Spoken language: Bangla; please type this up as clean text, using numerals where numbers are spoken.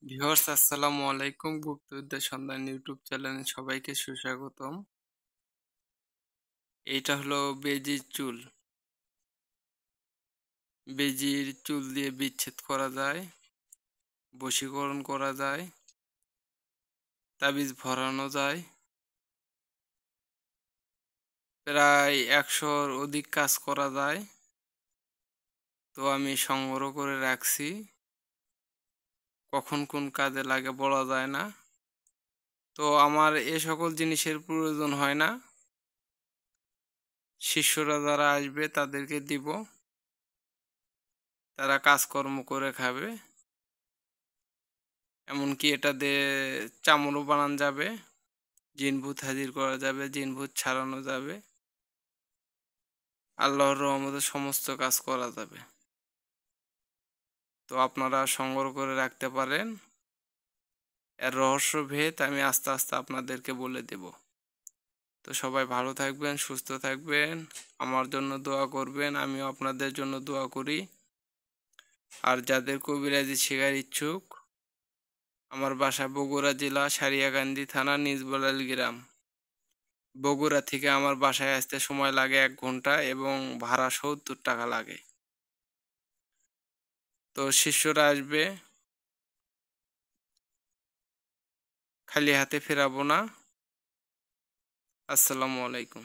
ভিউয়ার্স আসসালামু আলাইকুম। গুপ্তবিদ্যা সন্ধান ইউটিউব চ্যানেলে সবাইকে সুস্বাগতম। এইটা হলো বেজির চুল। বেজির চুল দিয়ে বিচ্ছেদ করা যায়, বশীকরণ করা যায়, তাবিজ ভরানো যায়। প্রায় ১০০'র অধিক কাজ করা যায়। তো আমি সংগ্রহ করে রাখছি। কখন কোন কাজে লাগে বলা যায় না। তো আমার এ সকল জিনিসের প্রয়োজন হয় না। শিষ্যরা যারা আসবে তাদেরকে দিব। তারা কাজকর্ম করে খাবে। এমনকি এটা দিয়ে চামড়ও বানানো যাবে, জিন-ভূত হাজির করা যাবে, জিন-ভূত ছাড়ানো যাবে। আল্লাহর রহমতে সমস্ত কাজ করা যাবে। তো আপনারা সংগ্রহ করে রাখতে পারেন। এর রহস্যভেদ আমি আস্তে আস্তে আপনাদেরকে বলে দেব। তো সবাই ভালো থাকবেন, সুস্থ থাকবেন, আমার জন্য দোয়া করবেন, আমিও আপনাদের জন্য দোয়া করি। আর যাদের কবিরাজি শেখার ইচ্ছুক, আমার বাসা বগুড়া জেলা সারিয়াকান্দি থানা নিজবলাল গ্রাম। বগুড়া থেকে আমার বাসায় আসতে সময় লাগে ১ ঘন্টা এবং ভাড়া ৭০ টাকা লাগে। তো শিষ্যরা আসবে, খালি হাতে ফেরাবো না। আসসালামু আলাইকুম।